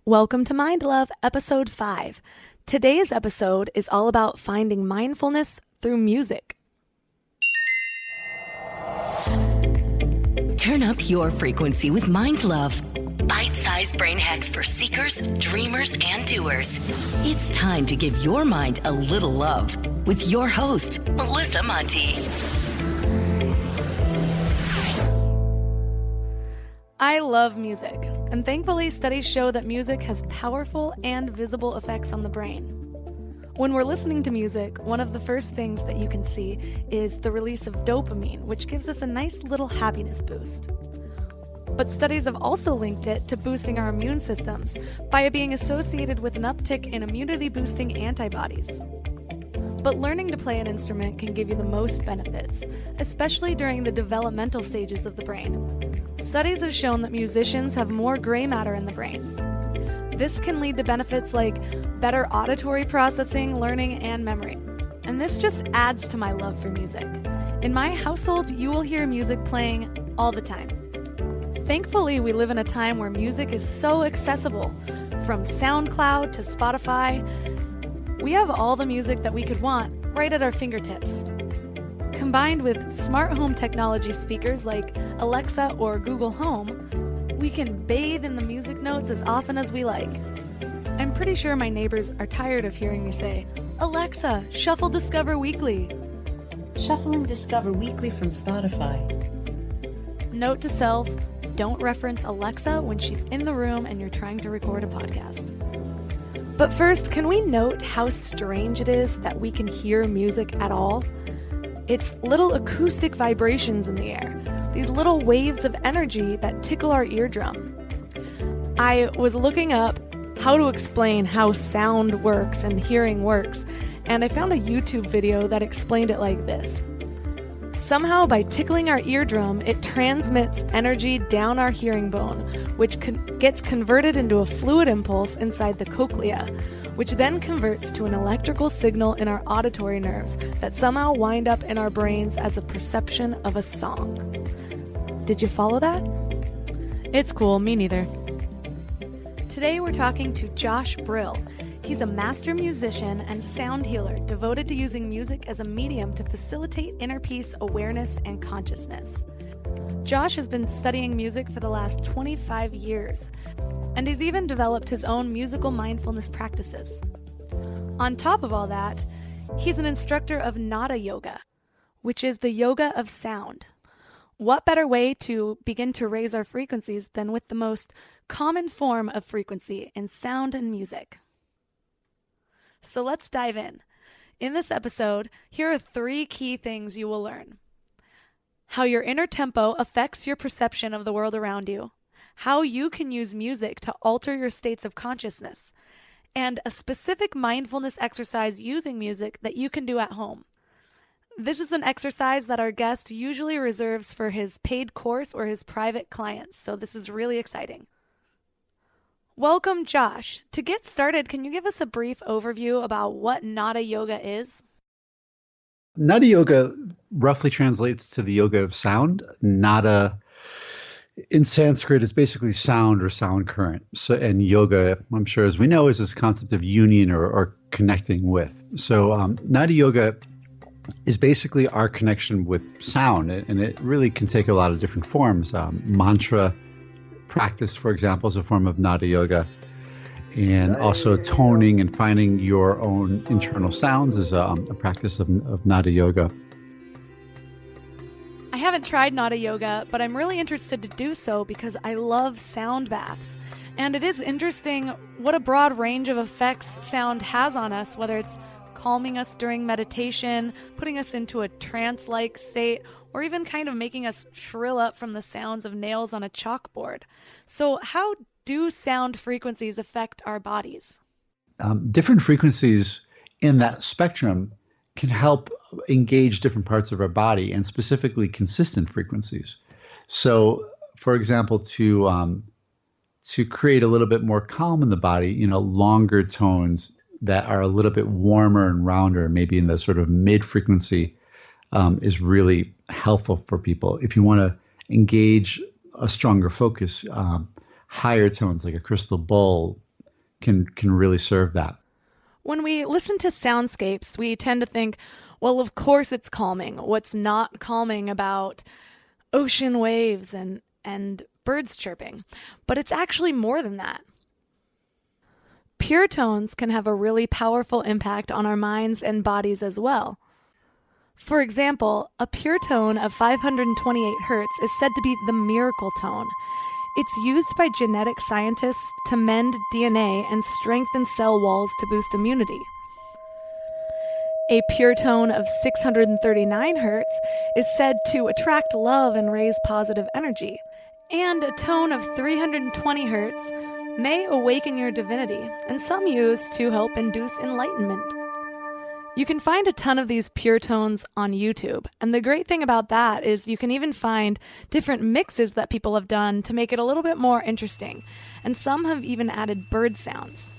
Welcome to Mind Love, Episode 5. Today's episode is all about finding mindfulness through music. Turn up your frequency with Mind Love. Bite-sized brain hacks for seekers, dreamers, and doers. It's time to give your mind a little love with your host, Melissa Monti. I love music, and thankfully studies show that music has powerful and visible effects on the brain. When we're listening to music, one of the first things that you can see is the release of dopamine, which gives us a nice little happiness boost. But studies have also linked it to boosting our immune systems by it being associated with an uptick in immunity-boosting antibodies. But learning to play an instrument can give you the most benefits, especially during the developmental stages of the brain. Studies have shown that musicians have more gray matter in the brain. This can lead to benefits like better auditory processing, learning, and memory. And this just adds to my love for music. In my household, you will hear music playing all the time. Thankfully, we live in a time where music is so accessible. From SoundCloud to Spotify, we have all the music that we could want right at our fingertips. Combined with smart home technology speakers like Alexa or Google Home, we can bathe in the music notes as often as we like. I'm pretty sure my neighbors are tired of hearing me say, "Alexa, shuffle Discover Weekly." Shuffling Discover Weekly from Spotify. Note to self, don't reference Alexa when she's in the room and you're trying to record a podcast. But first, can we note how strange it is that we can hear music at all? It's little acoustic vibrations in the air, these little waves of energy that tickle our eardrum. I was looking up how to explain how sound works and hearing works, and I found a YouTube video that explained it like this. Somehow, by tickling our eardrum, it transmits energy down our hearing bone, which gets converted into a fluid impulse inside the cochlea, which then converts to an electrical signal in our auditory nerves that somehow wind up in our brains as a perception of a song. Did you follow that? It's cool, me neither. Today we're talking to Josh Brill. He's a master musician and sound healer devoted to using music as a medium to facilitate inner peace, awareness, and consciousness. Josh has been studying music for the last 25 years, and he's even developed his own musical mindfulness practices. On top of all that, he's an instructor of Nada Yoga, which is the yoga of sound. What better way to begin to raise our frequencies than with the most common form of frequency in sound and music? So let's dive in. In this episode, here are 3 key things you will learn. How your inner tempo affects your perception of the world around you, how you can use music to alter your states of consciousness, and a specific mindfulness exercise using music that you can do at home. This is an exercise that our guest usually reserves for his paid course or his private clients, so this is really exciting. Welcome, Josh. To get started, can you give us a brief overview about what Nada Yoga is? Nada Yoga roughly translates to the yoga of sound. Nada in Sanskrit is basically sound or sound current. So, and yoga, I'm sure as we know, is this concept of union or connecting with. So Nada Yoga is basically our connection with sound, and it really can take a lot of different forms. Mantra practice, for example, is a form of Nada Yoga. And also toning and finding your own internal sounds is a practice of Nada Yoga. I haven't tried Nada Yoga, but I'm really interested to do so because I love sound baths. And it is interesting what a broad range of effects sound has on us, whether it's calming us during meditation, putting us into a trance-like state, or even kind of making us shrill up from the sounds of nails on a chalkboard. So how do sound frequencies affect our bodies? Different frequencies in that spectrum can help engage different parts of our body, and specifically consistent frequencies. So, for example, to create a little bit more calm in the body, longer tones that are a little bit warmer and rounder, maybe in the sort of mid-frequency, is really helpful for people. If you want to engage a stronger focus, higher tones like a crystal bowl, can really serve that. When we listen to soundscapes, we tend to think, well, of course it's calming. What's not calming about ocean waves and birds chirping? But it's actually more than that. Pure tones can have a really powerful impact on our minds and bodies as well. For example, a pure tone of 528 hertz is said to be the miracle tone. It's used by genetic scientists to mend DNA and strengthen cell walls to boost immunity. A pure tone of 639 hertz is said to attract love and raise positive energy. And a tone of 320 hertz may awaken your divinity, and some use to help induce enlightenment. You can find a ton of these pure tones on YouTube, and the great thing about that is you can even find different mixes that people have done to make it a little bit more interesting, and some have even added bird sounds.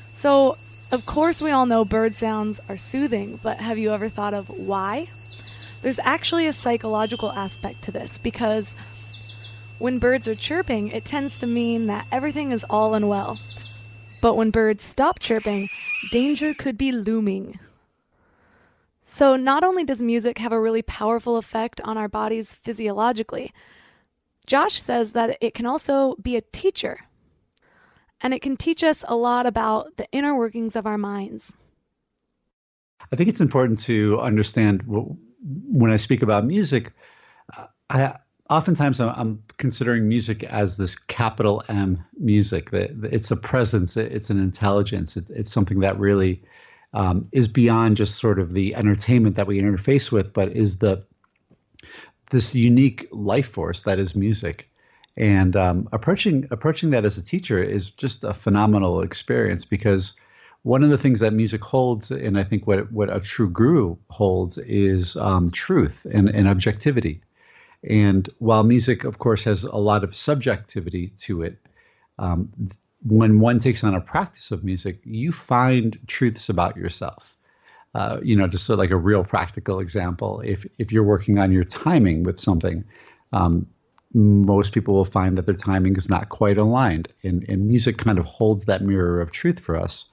So, of course we all know bird sounds are soothing, but have you ever thought of why? There's actually a psychological aspect to this, because when birds are chirping, it tends to mean that everything is all and well. But when birds stop chirping, danger could be looming. So not only does music have a really powerful effect on our bodies physiologically, Josh says that it can also be a teacher. And it can teach us a lot about the inner workings of our minds. I think it's important to understand when I speak about music, oftentimes I'm considering music as this capital M music. It's a presence, it's an intelligence, it's something that really is beyond just sort of the entertainment that we interface with, but is this unique life force that is music. And approaching that as a teacher is just a phenomenal experience, because one of the things that music holds, and I think what a true guru holds, is truth and objectivity. And while music, of course, has a lot of subjectivity to it, when one takes on a practice of music, you find truths about yourself. Just like a real practical example, if you're working on your timing with something, most people will find that their timing is not quite aligned. And music kind of holds that mirror of truth for us.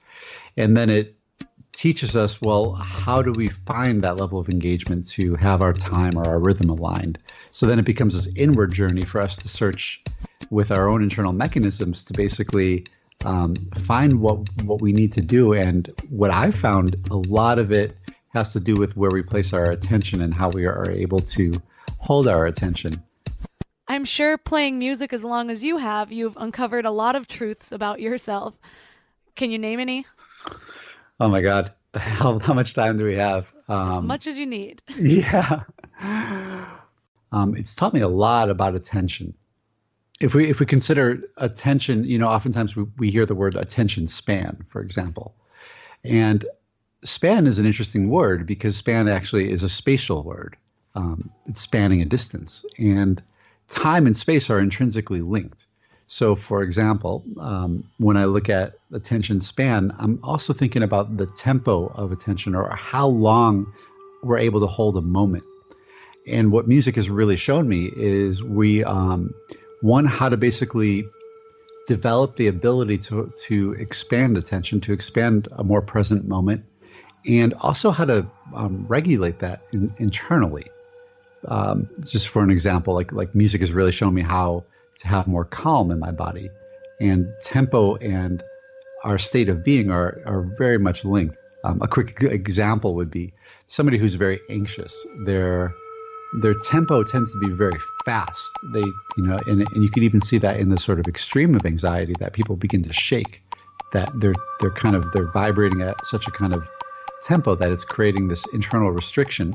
And then it teaches us, well, how do we find that level of engagement to have our time or our rhythm aligned? So then it becomes this inward journey for us to search with our own internal mechanisms to basically find what we need to do. And what I found, a lot of it has to do with where we place our attention and how we are able to hold our attention. I'm sure playing music as long as you have, you've uncovered a lot of truths about yourself. Can you name any? Oh my God. How much time do we have? As much as you need. Yeah. It's taught me a lot about attention. If we consider attention, oftentimes we hear the word attention span, for example. And span is an interesting word because span actually is a spatial word. It's spanning a distance. And time and space are intrinsically linked. So, for example, when I look at attention span, I'm also thinking about the tempo of attention, or how long we're able to hold a moment. And what music has really shown me is how to basically develop the ability to expand attention, to expand a more present moment, and also how to regulate that internally. Just for an example, like music has really shown me how to have more calm in my body, and tempo and our state of being are very much linked. A quick example would be somebody who's very anxious. Their tempo tends to be very fast. And you can even see that in the sort of extreme of anxiety, that people begin to shake, that they're vibrating at such a kind of tempo that it's creating this internal restriction.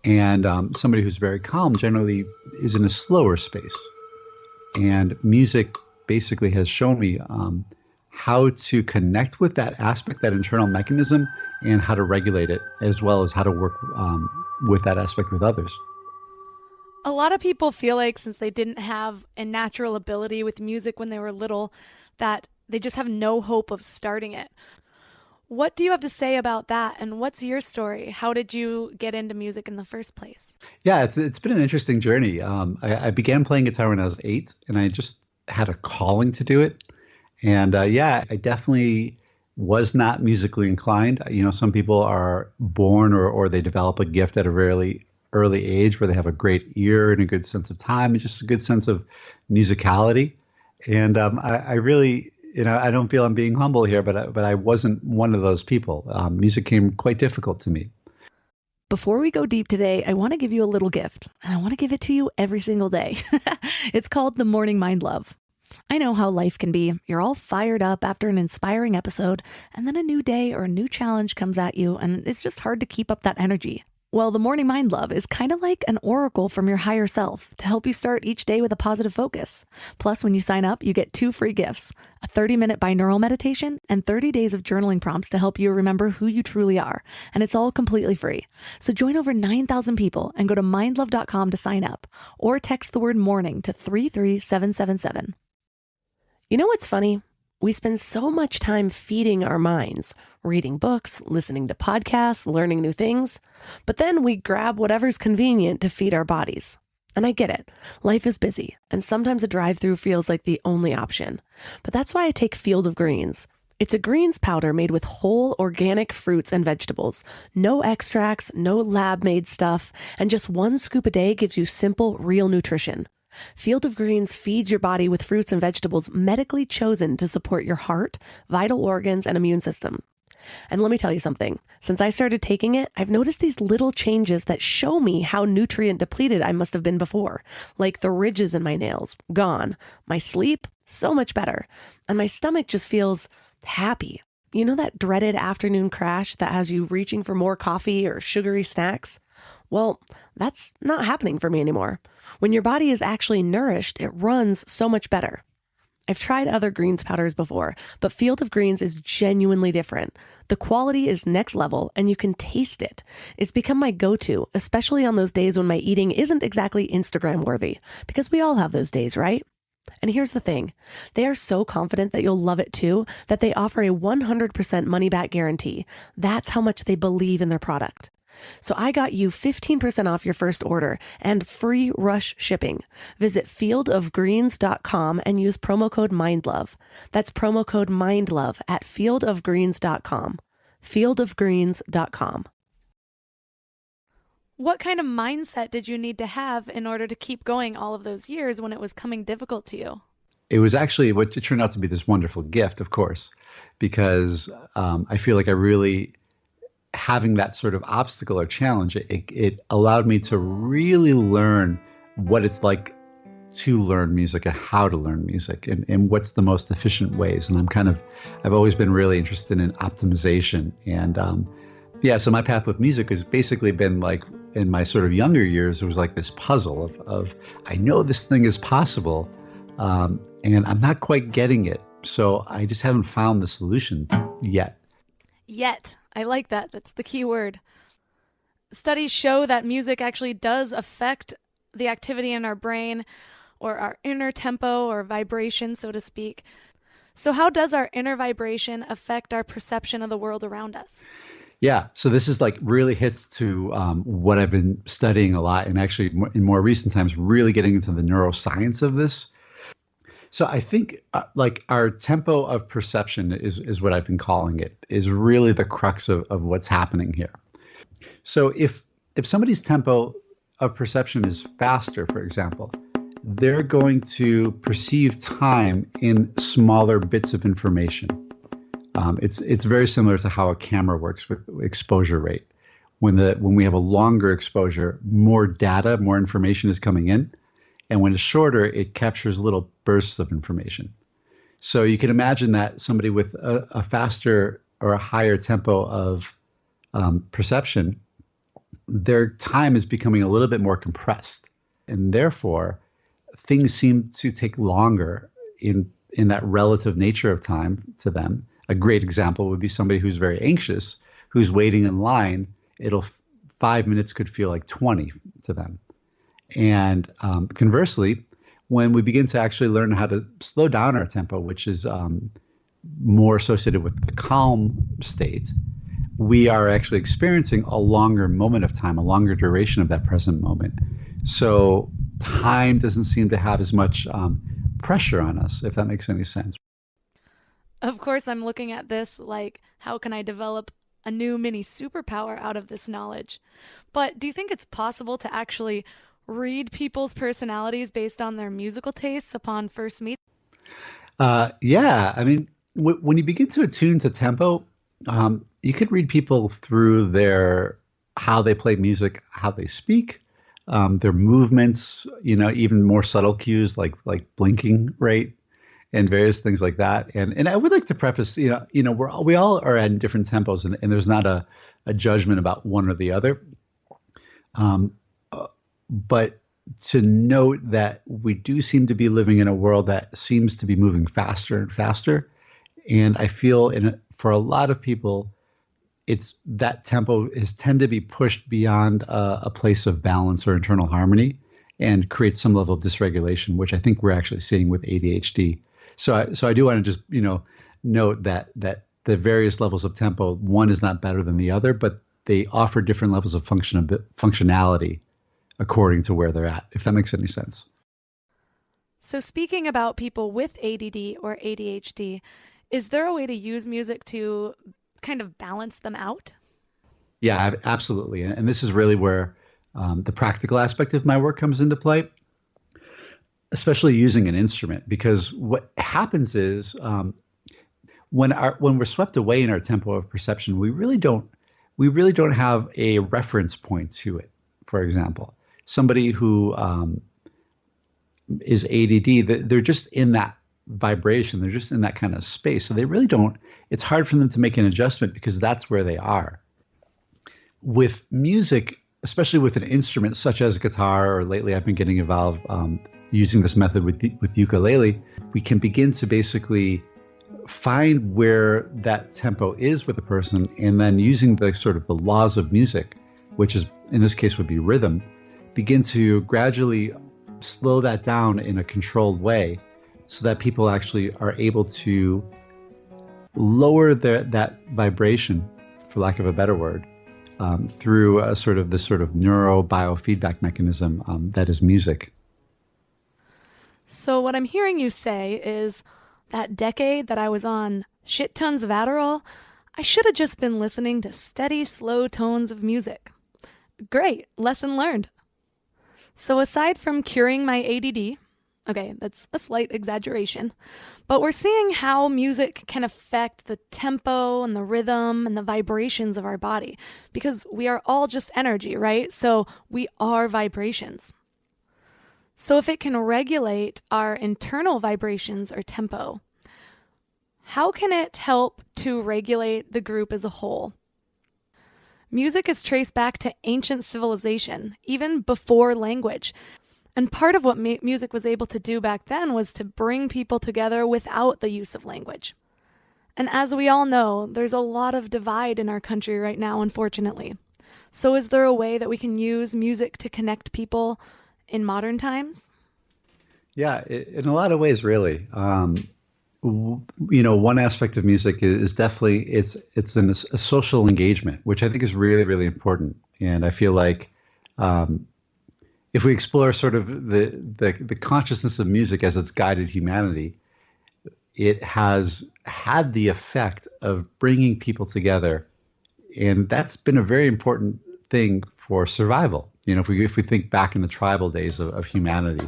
And somebody who's very calm generally is in a slower space. And music basically has shown me how to connect with that aspect, that internal mechanism, and how to regulate it, as well as how to work with that aspect with others. A lot of people feel like since they didn't have a natural ability with music when they were little, that they just have no hope of starting it. What do you have to say about that? And what's your story? How did you get into music in the first place? Yeah, it's been an interesting journey. I began playing guitar when I was 8, and I just had a calling to do it. And yeah, I definitely was not musically inclined. Some people are born or they develop a gift at a really early age where they have a great ear and a good sense of time and just a good sense of musicality. And I really, I don't feel I'm being humble here, but I wasn't one of those people. Music came quite difficult to me. Before we go deep today, I want to give you a little gift, and I want to give it to you every single day. It's called the Morning Mind Love. I know how life can be. You're all fired up after an inspiring episode, and then a new day or a new challenge comes at you, and it's just hard to keep up that energy. Well, the Morning Mind Love is kind of like an oracle from your higher self to help you start each day with a positive focus. Plus, when you sign up, you get 2 free gifts, a 30-minute binaural meditation and 30 days of journaling prompts to help you remember who you truly are. And it's all completely free. So join over 9,000 people and go to mindlove.com to sign up or text the word morning to 33777. You know what's funny? We spend so much time feeding our minds, reading books, listening to podcasts, learning new things, but then we grab whatever's convenient to feed our bodies. And I get it. Life is busy, and sometimes a drive-through feels like the only option. But that's why I take Field of Greens. It's a greens powder made with whole organic fruits and vegetables. No extracts, no lab-made stuff, and just 1 scoop a day gives you simple, real nutrition. Field of Greens feeds your body with fruits and vegetables medically chosen to support your heart, vital organs, and immune system. And let me tell you something. Since I started taking it, I've noticed these little changes that show me how nutrient depleted I must have been before, like the ridges in my nails, gone. My sleep, so much better. And my stomach just feels happy. You know that dreaded afternoon crash that has you reaching for more coffee or sugary snacks? Well, that's not happening for me anymore. When your body is actually nourished, it runs so much better. I've tried other greens powders before, but Field of Greens is genuinely different. The quality is next level and you can taste it. It's become my go-to, especially on those days when my eating isn't exactly Instagram worthy, because we all have those days, right? And here's the thing. They are so confident that you'll love it too, that they offer a 100% money-back guarantee. That's how much they believe in their product. So I got you 15% off your first order and free rush shipping. Visit fieldofgreens.com and use promo code MINDLOVE. That's promo code MINDLOVE at fieldofgreens.com. fieldofgreens.com. What kind of mindset did you need to have in order to keep going all of those years when it was coming difficult to you? It was actually what it turned out to be this wonderful gift, of course, because I feel like I really having that sort of obstacle or challenge, it allowed me to really learn what it's like to learn music and how to learn music and what's the most efficient ways. And I've always been really interested in optimization. And so my path with music has basically been like in my sort of younger years, it was like this puzzle of I know this thing is possible and I'm not quite getting it. So I just haven't found the solution yet. Yet. I like that. That's the key word. Studies show that music actually does affect the activity in our brain or our inner tempo or vibration, so to speak. So how does our inner vibration affect our perception of the world around us? Yeah, so this is like really hits to what I've been studying a lot and actually in more recent times really getting into the neuroscience of this. So I think like our tempo of perception is what I've been calling it, is really the crux of what's happening here. So if somebody's tempo of perception is faster, for example, they're going to perceive time in smaller bits of information. It's very similar to how a camera works with exposure rate. When we have a longer exposure, more data, more information is coming in. And when it's shorter, it captures little bursts of information. So you can imagine that somebody with a faster or a higher tempo of perception, their time is becoming a little bit more compressed. And therefore, things seem to take longer in that relative nature of time to them. A great example would be somebody who's very anxious, who's waiting in line. 5 minutes could feel like 20 to them. And conversely, when we begin to actually learn how to slow down our tempo, which is more associated with the calm state, we are actually experiencing a longer moment of time, a longer duration of that present moment. So time doesn't seem to have as much pressure on us, if that makes any sense. Of course, I'm looking at this like, how can I develop a new mini superpower out of this knowledge? But do you think it's possible to actually read people's personalities based on their musical tastes upon first meeting? Yeah, I mean, when you begin to attune to tempo, you could read people through their how they play music, how they speak, their movements. Even more subtle cues like blinking, right, and various things like that. And I would like to preface, we all are at different tempos, and there's not a judgment about one or the other. But to note that we do seem to be living in a world that seems to be moving faster and faster. And I feel for a lot of people, it's that tempo is tend to be pushed beyond a place of balance or internal harmony and creates some level of dysregulation, which I think we're actually seeing with ADHD. So I do want to just, note that the various levels of tempo, one is not better than the other, but they offer different levels of functionality according to where they're at, if that makes any sense. So, speaking about people with ADD or ADHD, is there a way to use music to kind of balance them out? Yeah, absolutely. And this is really where the practical aspect of my work comes into play, especially using an instrument, because what happens is when we're swept away in our tempo of perception, we really don't have a reference point to it. For example, somebody who is ADD, they're just in that vibration. They're just in that kind of space. So they really don't, it's hard for them to make an adjustment because that's where they are. With music, especially with an instrument such as guitar, or lately I've been getting involved using this method with ukulele, we can begin to basically find where that tempo is with a person, and then using the sort of the laws of music, which is in this case would be rhythm, begin to gradually slow that down in a controlled way so that people actually are able to lower that vibration, for lack of a better word, through this sort of neurobiofeedback mechanism that is music. So what I'm hearing you say is that decade that I was on shit tons of Adderall, I should have just been listening to steady, slow tones of music. Great, lesson learned. So aside from curing my ADD, okay, that's a slight exaggeration, but we're seeing how music can affect the tempo and the rhythm and the vibrations of our body, because we are all just energy, right? So we are vibrations. So if it can regulate our internal vibrations or tempo, how can it help to regulate the group as a whole? Music is traced back to ancient civilization, even before language. And part of what music was able to do back then was to bring people together without the use of language. And as we all know, there's a lot of divide in our country right now, unfortunately. So is there a way that we can use music to connect people in modern times? Yeah, in a lot of ways, really. One aspect of music is definitely it's a social engagement, which I think is really, really important. And I feel like if we explore sort of the consciousness of music as it's guided humanity, it has had the effect of bringing people together, and that's been a very important thing for survival. If we think back in the tribal days of humanity,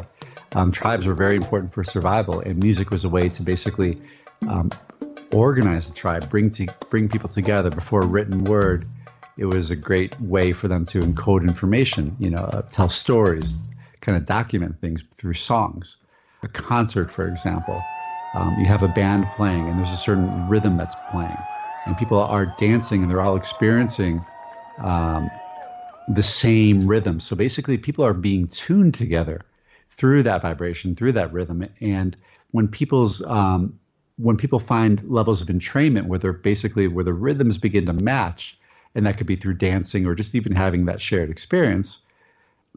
tribes were very important for survival, and music was a way to basically organize the tribe, bring people together. Before a written word, it was a great way for them to encode information, tell stories, kind of document things through songs. A concert, for example, you have a band playing, and there's a certain rhythm that's playing, and people are dancing, and they're all experiencing the same rhythm. So basically, people are being tuned together through that vibration, through that rhythm. And when people find levels of entrainment where the rhythms begin to match, and that could be through dancing or just even having that shared experience,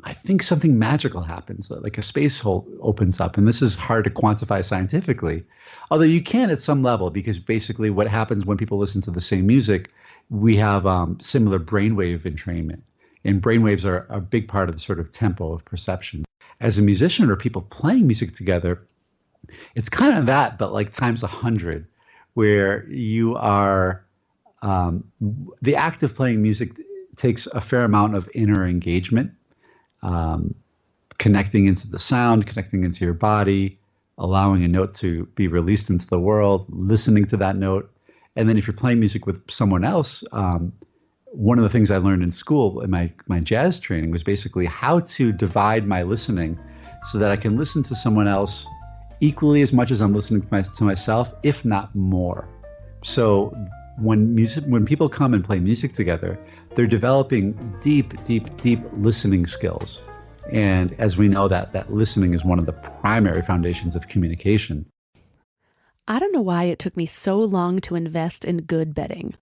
I think something magical happens, like a space hole opens up. And this is hard to quantify scientifically, although you can at some level, because basically what happens when people listen to the same music, we have similar brainwave entrainment. And brainwaves are a big part of the sort of tempo of perception. As a musician or people playing music together, it's kind of that, but like times 100, where you are, the act of playing music takes a fair amount of inner engagement, connecting into the sound, connecting into your body, allowing a note to be released into the world, listening to that note. And then if you're playing music with someone else, one of the things I learned in school in my jazz training was basically how to divide my listening so that I can listen to someone else equally as much as I'm listening to myself, if not more. So when people come and play music together, they're developing deep listening skills. And as we know, that listening is one of the primary foundations of communication. I don't know why it took me so long to invest in good bedding.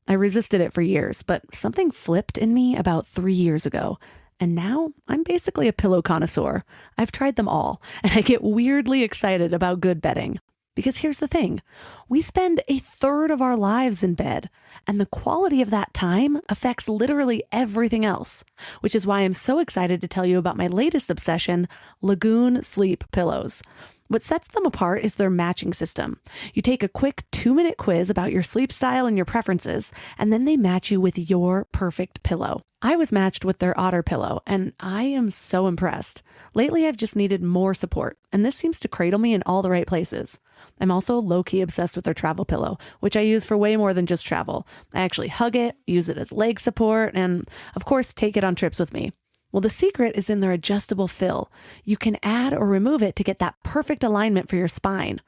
I resisted it for years, but something flipped in me about 3 years ago. And now I'm basically a pillow connoisseur. I've tried them all, and I get weirdly excited about good bedding. Because here's the thing, we spend a third of our lives in bed, and the quality of that time affects literally everything else, which is why I'm so excited to tell you about my latest obsession, Lagoon Sleep Pillows. What sets them apart is their matching system. You take a quick 2-minute quiz about your sleep style and your preferences, and then they match you with your perfect pillow. I was matched with their Otter pillow, and I am so impressed. Lately, I've just needed more support, and this seems to cradle me in all the right places. I'm also low-key obsessed with their travel pillow, which I use for way more than just travel. I actually hug it, use it as leg support, and of course, take it on trips with me. Well, the secret is in their adjustable fill. You can add or remove it to get that perfect alignment for your spine.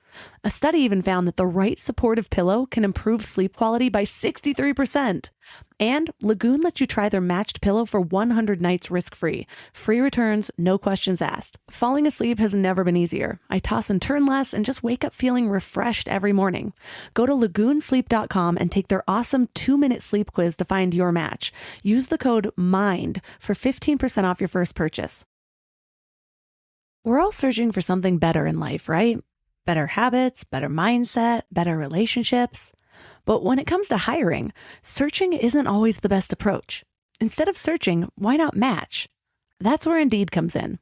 A study even found that the right supportive pillow can improve sleep quality by 63%. And Lagoon lets you try their matched pillow for 100 nights risk-free. Free returns, no questions asked. Falling asleep has never been easier. I toss and turn less and just wake up feeling refreshed every morning. Go to lagoonsleep.com and take their awesome 2-minute sleep quiz to find your match. Use the code MIND for 15% off your first purchase. We're all searching for something better in life, right? Better habits, better mindset, better relationships. But when it comes to hiring, searching isn't always the best approach. Instead of searching, why not match? That's where Indeed comes in.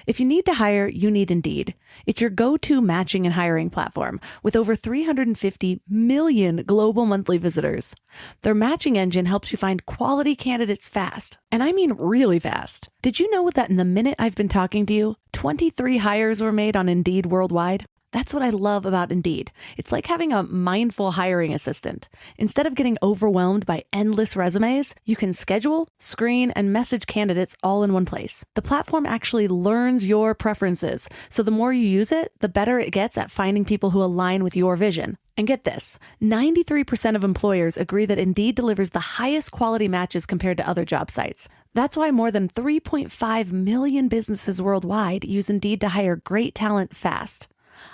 If you need to hire, you need Indeed. It's your go-to matching and hiring platform with over 350 million global monthly visitors. Their matching engine helps you find quality candidates fast. And I mean really fast. Did you know that in the minute I've been talking to you, 23 hires were made on Indeed worldwide? That's what I love about Indeed. It's like having a mindful hiring assistant. Instead of getting overwhelmed by endless resumes, you can schedule, screen, and message candidates all in one place. The platform actually learns your preferences, so the more you use it, the better it gets at finding people who align with your vision. And get this, 93% of employers agree that Indeed delivers the highest quality matches compared to other job sites. That's why more than 3.5 million businesses worldwide use Indeed to hire great talent fast.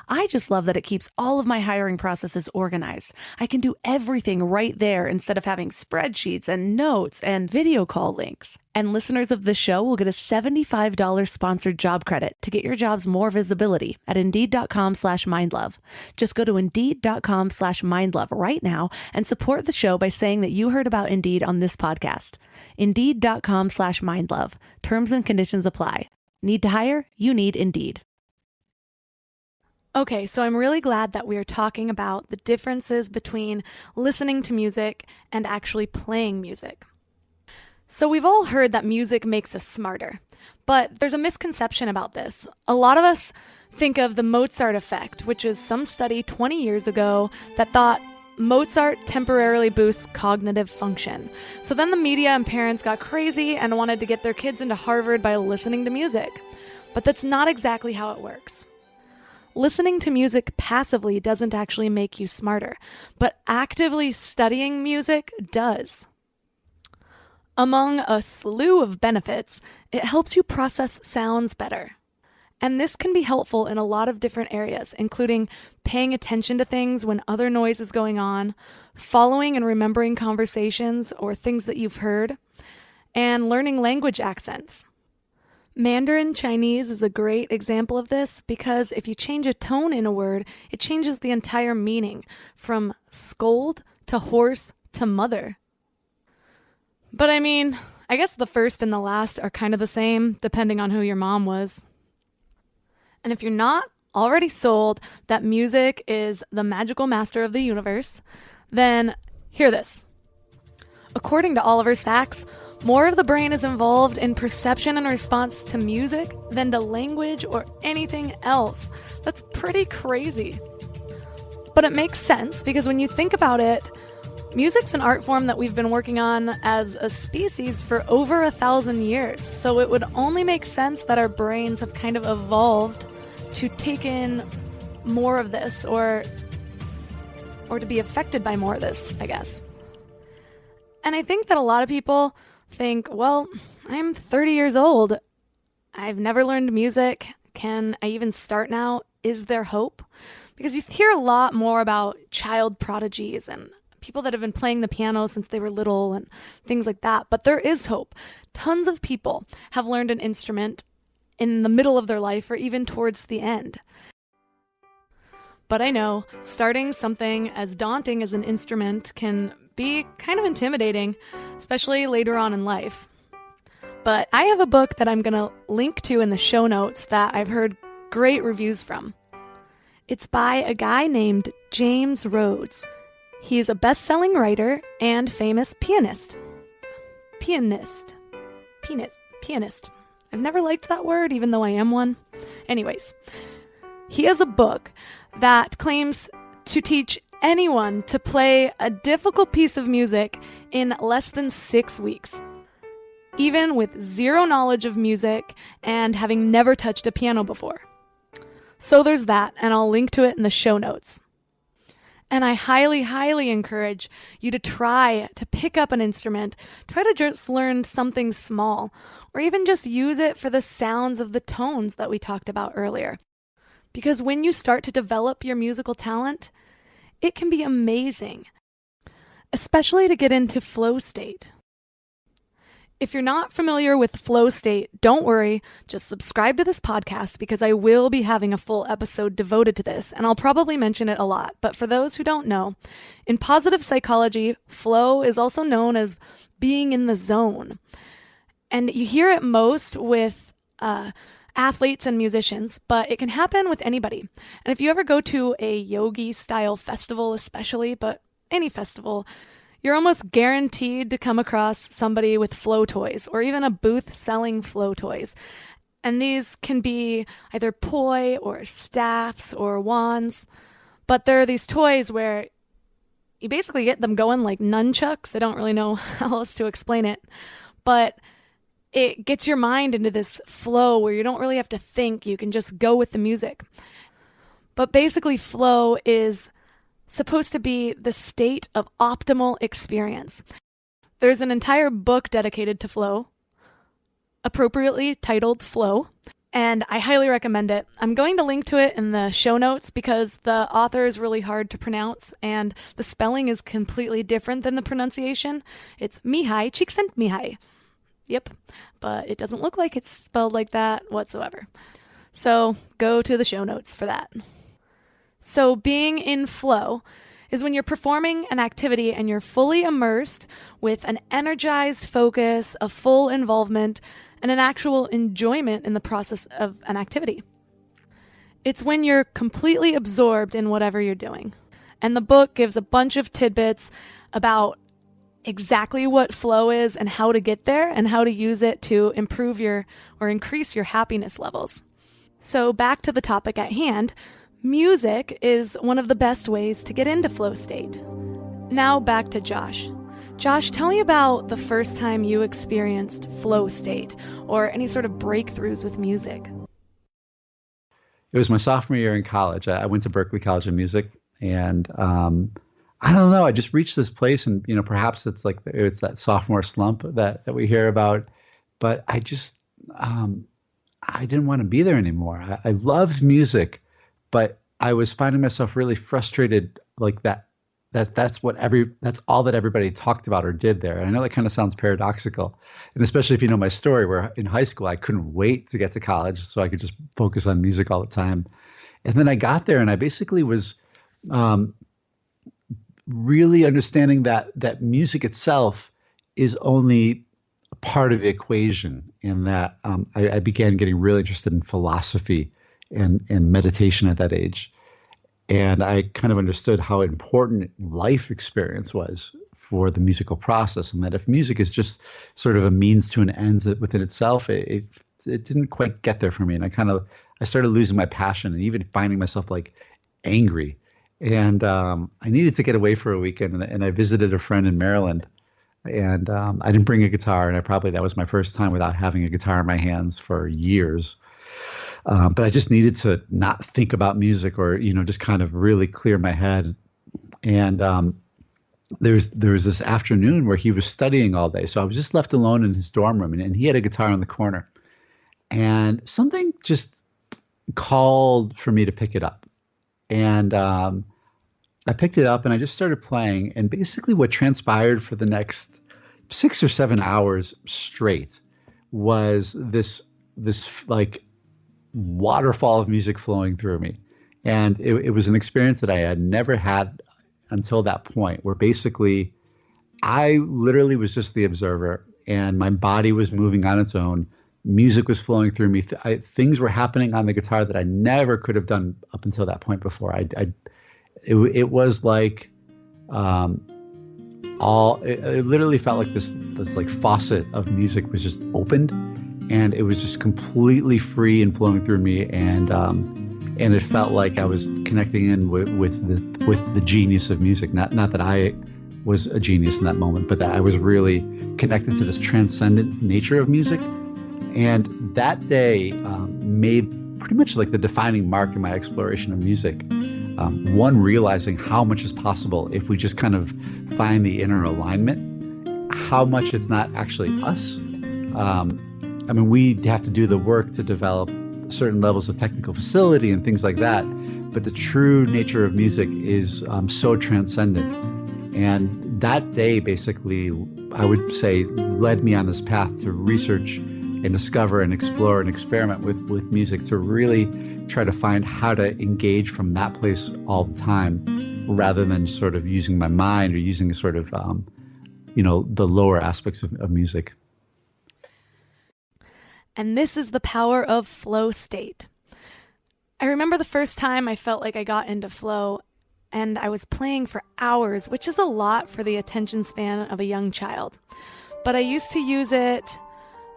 I just love that it keeps all of my hiring processes organized. I can do everything right there instead of having spreadsheets and notes and video call links. And listeners of this show will get a $75 sponsored job credit to get your jobs more visibility at Indeed.com/mindlove. Just go to Indeed.com/mindlove right now and support the show by saying that you heard about Indeed on this podcast. Indeed.com/mindlove. Terms and conditions apply. Need to hire? You need Indeed. Okay, so I'm really glad that we are talking about the differences between listening to music and actually playing music. So we've all heard that music makes us smarter, but there's a misconception about this. A lot of us think of the Mozart effect, which is some study 20 years ago that thought Mozart temporarily boosts cognitive function. So then the media and parents got crazy and wanted to get their kids into Harvard by listening to music. But that's not exactly how it works. Listening to music passively doesn't actually make you smarter, but actively studying music does. Among a slew of benefits, it helps you process sounds better. And this can be helpful in a lot of different areas, including paying attention to things when other noise is going on, following and remembering conversations or things that you've heard, and learning language accents. Mandarin Chinese is a great example of this because if you change a tone in a word, it changes the entire meaning, from scold to horse to mother. But I mean, I guess the first and the last are kind of the same, depending on who your mom was. And if you're not already sold that music is the magical master of the universe, then hear this. According to Oliver Sacks, more of the brain is involved in perception and response to music than to language or anything else. That's pretty crazy. But it makes sense because when you think about it, music's an art form that we've been working on as a species for over 1,000 years. So it would only make sense that our brains have kind of evolved to take in more of this or to be affected by more of this, I guess. And I think that a lot of people think, well, I'm 30 years old. I've never learned music. Can I even start now? Is there hope? Because you hear a lot more about child prodigies and people that have been playing the piano since they were little and things like that. But there is hope. Tons of people have learned an instrument in the middle of their life or even towards the end. But I know starting something as daunting as an instrument can be kind of intimidating, especially later on in life. But I have a book that I'm going to link to in the show notes that I've heard great reviews from. It's by a guy named James Rhodes. He's a best-selling writer and famous pianist. Pianist. I've never liked that word, even though I am one. Anyways, he has a book that claims to teach anyone to play a difficult piece of music in less than 6 weeks, even with zero knowledge of music and having never touched a piano before. So there's that, and I'll link to it in the show notes. And I highly, highly encourage you to try to pick up an instrument, try to just learn something small, or even just use it for the sounds of the tones that we talked about earlier. Because when you start to develop your musical talent, it can be amazing, especially to get into flow state. If you're not familiar with flow state, don't worry, just subscribe to this podcast because I will be having a full episode devoted to this, and I'll probably mention it a lot. But for those who don't know, in positive psychology, flow is also known as being in the zone. And you hear it most with athletes and musicians, but it can happen with anybody. And if you ever go to a yogi-style festival especially, but any festival, you're almost guaranteed to come across somebody with flow toys or even a booth selling flow toys. And these can be either poi or staffs or wands, but there are these toys where you basically get them going like nunchucks. I don't really know how else to explain it, but it gets your mind into this flow where you don't really have to think. You can just go with the music. But basically, flow is supposed to be the state of optimal experience. There's an entire book dedicated to flow, appropriately titled Flow, and I highly recommend it. I'm going to link to it in the show notes because the author is really hard to pronounce and the spelling is completely different than the pronunciation. It's Mihai Csikszentmihalyi. Yep, but it doesn't look like it's spelled like that whatsoever. So go to the show notes for that. So being in flow is when you're performing an activity and you're fully immersed with an energized focus, a full involvement, and an actual enjoyment in the process of an activity. It's when you're completely absorbed in whatever you're doing. And the book gives a bunch of tidbits about exactly what flow is and how to get there and how to use it to improve your or increase your happiness levels. So back to the topic at hand, music is one of the best ways to get into flow state. Now back to Josh. Josh, tell me about the first time you experienced flow state or any sort of breakthroughs with music. It was my sophomore year in college. I went to Berklee College of Music, and I don't know. I just reached this place, and perhaps it's that sophomore slump that we hear about. But I just I didn't want to be there anymore. I loved music, but I was finding myself really frustrated, like that's all that everybody talked about or did there. And I know that kind of sounds paradoxical, and especially if you know my story, where in high school I couldn't wait to get to college so I could just focus on music all the time. And then I got there, and I basically was really understanding that music itself is only a part of the equation, and that I began getting really interested in philosophy and meditation at that age. And I kind of understood how important life experience was for the musical process, and that if music is just sort of a means to an end within itself, it didn't quite get there for me. And I started losing my passion and even finding myself like angry. And I needed to get away for a weekend, and I visited a friend in Maryland. And I didn't bring a guitar, and that was my first time without having a guitar in my hands for years. But I just needed to not think about music, or just kind of really clear my head. And there was this afternoon where he was studying all day, so I was just left alone in his dorm room, and he had a guitar in the corner, and something just called for me to pick it up. And I picked it up and I just started playing. And basically what transpired for the next 6 or 7 hours straight was this like waterfall of music flowing through me. And it was an experience that I had never had until that point, where basically I literally was just the observer, and my body was moving on its own. Music was flowing through me. Things were happening on the guitar that I never could have done up until that point before. It was like it literally felt like this like faucet of music was just opened, and it was just completely free and flowing through me. And it felt like I was connecting in with the genius of music. Not that I was a genius in that moment, but that I was really connected to this transcendent nature of music. And that day made pretty much like the defining mark in my exploration of music. One, realizing how much is possible if we just kind of find the inner alignment, how much it's not actually us. We have to do the work to develop certain levels of technical facility and things like that. But the true nature of music is so transcendent. And that day basically, I would say, led me on this path to research and discover and explore and experiment with music, to really try to find how to engage from that place all the time, rather than sort of using my mind or using sort of, the lower aspects of music. And this is the power of flow state. I remember the first time I felt like I got into flow, and I was playing for hours, which is a lot for the attention span of a young child. But I used to use it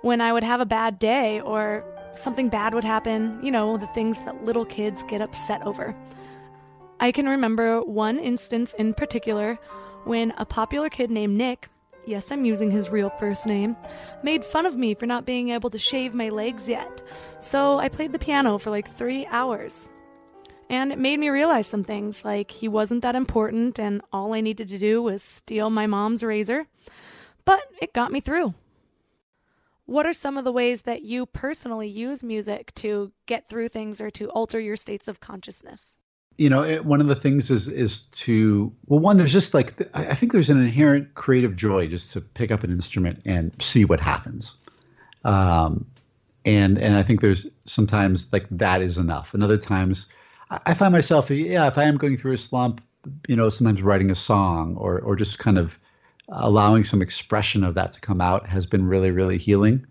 when I would have a bad day or something bad would happen, the things that little kids get upset over. I can remember one instance in particular when a popular kid named Nick, yes, I'm using his real first name, made fun of me for not being able to shave my legs yet. So I played the piano for like 3 hours. And it made me realize some things, like he wasn't that important and all I needed to do was steal my mom's razor. But it got me through. What are some of the ways that you personally use music to get through things or to alter your states of consciousness? One of the things is to, one, there's just like, I think there's an inherent creative joy just to pick up an instrument and see what happens. And I think there's sometimes like that is enough. And other times I find myself, if I am going through a slump, sometimes writing a song or just kind of allowing some expression of that to come out has been really, really healing.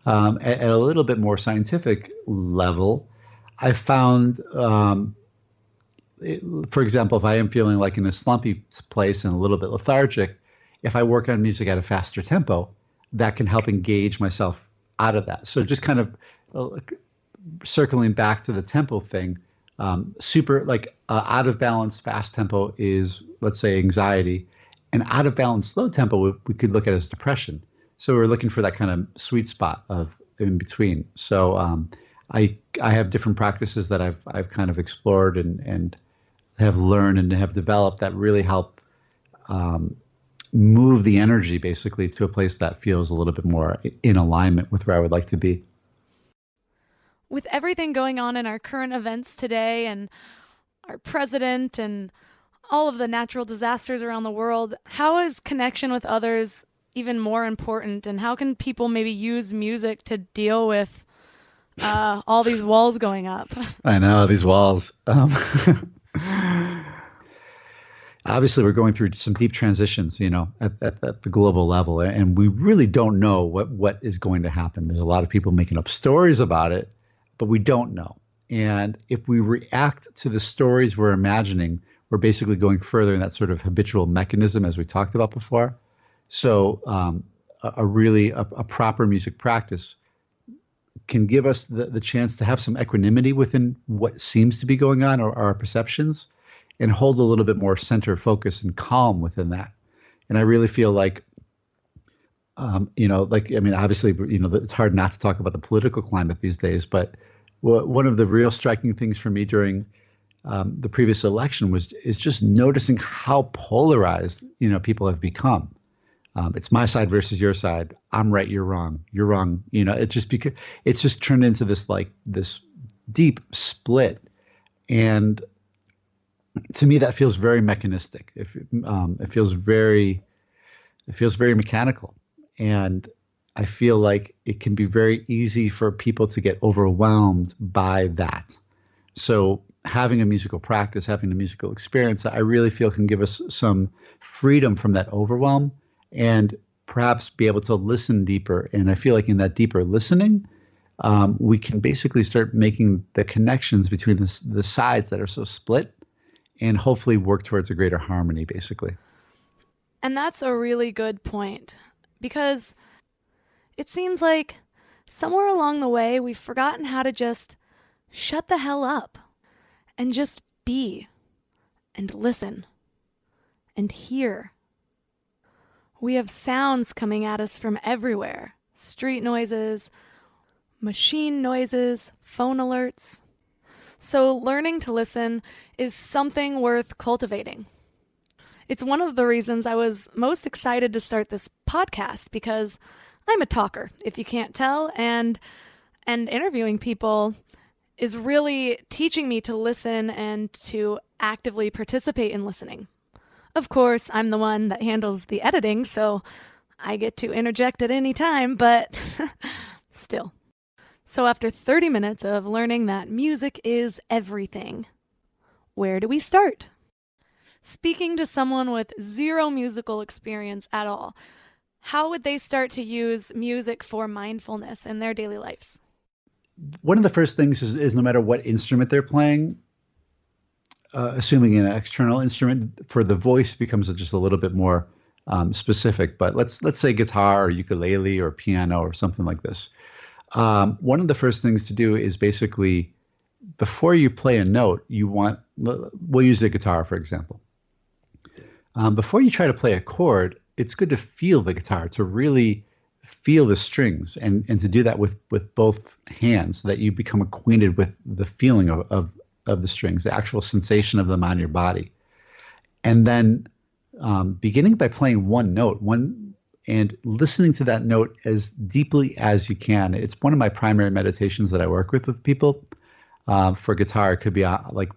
At a little bit more scientific level, I found, for example, if I am feeling like in a slumpy place and a little bit lethargic, if I work on music at a faster tempo, that can help engage myself out of that. So just kind of circling back to the tempo thing, out of balance fast tempo is, let's say, anxiety. And out of balance slow tempo, we could look at as depression. So we're looking for that kind of sweet spot of in between. So I have different practices that I've kind of explored and have learned and have developed that really help move the energy basically to a place that feels a little bit more in alignment with where I would like to be. With everything going on in our current events today and our president and all of the natural disasters around the world, how is connection with others even more important? And how can people maybe use music to deal with all these walls going up? I know, these walls. Obviously, we're going through some deep transitions, at the global level, and we really don't know what is going to happen. There's a lot of people making up stories about it, but we don't know. And if we react to the stories we're imagining, we're basically going further in that sort of habitual mechanism as we talked about before. So a proper music practice can give us the chance to have some equanimity within what seems to be going on or our perceptions, and hold a little bit more center focus and calm within that. And I really feel like, obviously, it's hard not to talk about the political climate these days, but one of the real striking things for me during the previous election is just noticing how polarized, people have become. It's my side versus your side. I'm right, you're wrong. You're wrong. It's just turned into this deep split, and to me that feels very mechanistic. It feels very mechanical, and I feel like it can be very easy for people to get overwhelmed by that. So having a musical practice, having a musical experience, I really feel can give us some freedom from that overwhelm, and perhaps be able to listen deeper. And I feel like in that deeper listening, we can basically start making the connections between the sides that are so split, and hopefully work towards a greater harmony, basically. And that's a really good point, because it seems like somewhere along the way, we've forgotten how to just shut the hell up and just be and listen and hear. We have sounds coming at us from everywhere. Street noises, machine noises, phone alerts. So learning to listen is something worth cultivating. It's one of the reasons I was most excited to start this podcast, because I'm a talker, if you can't tell, and interviewing people is really teaching me to listen and to actively participate in listening. Of course, I'm the one that handles the editing, so I get to interject at any time, but still. So after 30 minutes of learning that music is everything, where do we start? Speaking to someone with zero musical experience at all, how would they start to use music for mindfulness in their daily lives? One of the first things is no matter what instrument they're playing, assuming an external instrument, for the voice becomes just a little bit more specific. But let's say guitar or ukulele or piano or something like this. One of the first things to do is basically, before you play a note, we'll use the guitar, for example. Before you try to play a chord, it's good to feel the guitar, to really feel the strings, and to do that with both hands, so that you become acquainted with the feeling of the strings, the actual sensation of them on your body. And then beginning by playing one note, and listening to that note as deeply as you can. It's one of my primary meditations that I work with people. For guitar, it could be like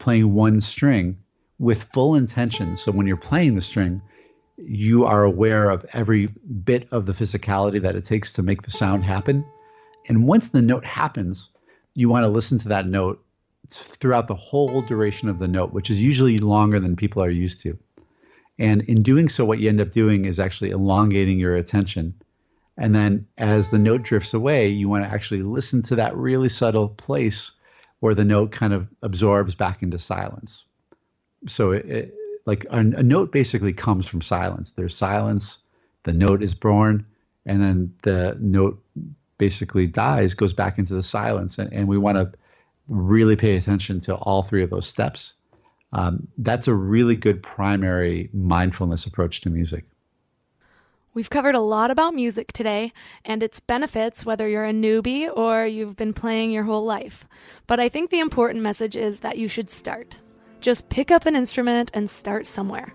playing one string with full intention. So when you're playing the string, you are aware of every bit of the physicality that it takes to make the sound happen. And once the note happens, you want to listen to that note throughout the whole duration of the note, which is usually longer than people are used to. And in doing so, what you end up doing is actually elongating your attention. And then as the note drifts away, you want to actually listen to that really subtle place where the note kind of absorbs back into silence. So like a note basically comes from silence. There's silence, the note is born, and then the note basically dies, goes back into the silence. And we want to really pay attention to all three of those steps. That's a really good primary mindfulness approach to music. We've covered a lot about music today and its benefits, whether you're a newbie or you've been playing your whole life. But I think the important message is that you should start. Just pick up an instrument and start somewhere.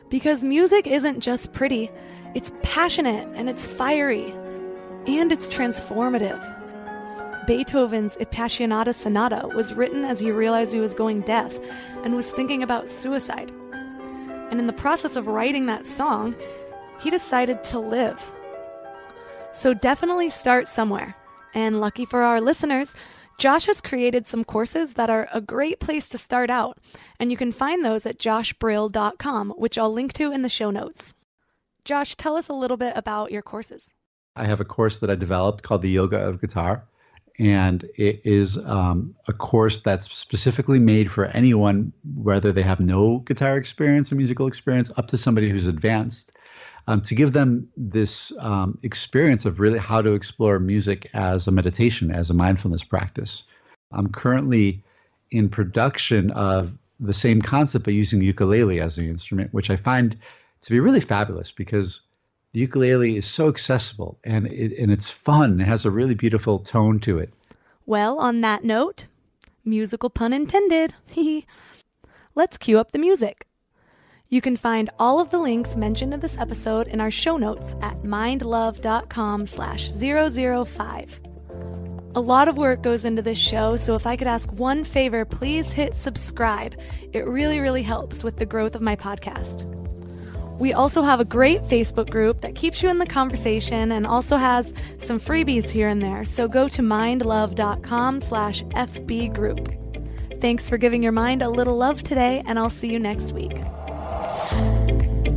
Because music isn't just pretty, it's passionate and it's fiery, and it's transformative. Beethoven's Appassionata Sonata was written as he realized he was going deaf and was thinking about suicide. And in the process of writing that song, he decided to live. So definitely start somewhere. And lucky for our listeners, Josh has created some courses that are a great place to start out. And you can find those at joshbrill.com, which I'll link to in the show notes. Josh, tell us a little bit about your courses. I have a course that I developed called the Yoga of Guitar. And it is a course that's specifically made for anyone, whether they have no guitar experience or musical experience, up to somebody who's advanced, to give them this experience of really how to explore music as a meditation, as a mindfulness practice. I'm currently in production of the same concept, but using the ukulele as an instrument, which I find to be really fabulous because the ukulele is so accessible and it's fun. It has a really beautiful tone to it. Well, on that note, musical pun intended, let's cue up the music. You can find all of the links mentioned in this episode in our show notes at mindlove.com/005. A lot of work goes into this show, so if I could ask one favor, please hit subscribe. It really, really helps with the growth of my podcast. We also have a great Facebook group that keeps you in the conversation and also has some freebies here and there, so go to mindlove.com/FB group. Thanks for giving your mind a little love today, and I'll see you next week.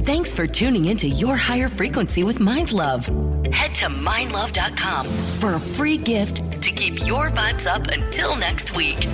Thanks for tuning into Your Higher Frequency with Mind Love. Head to mindlove.com for a free gift to keep your vibes up until next week.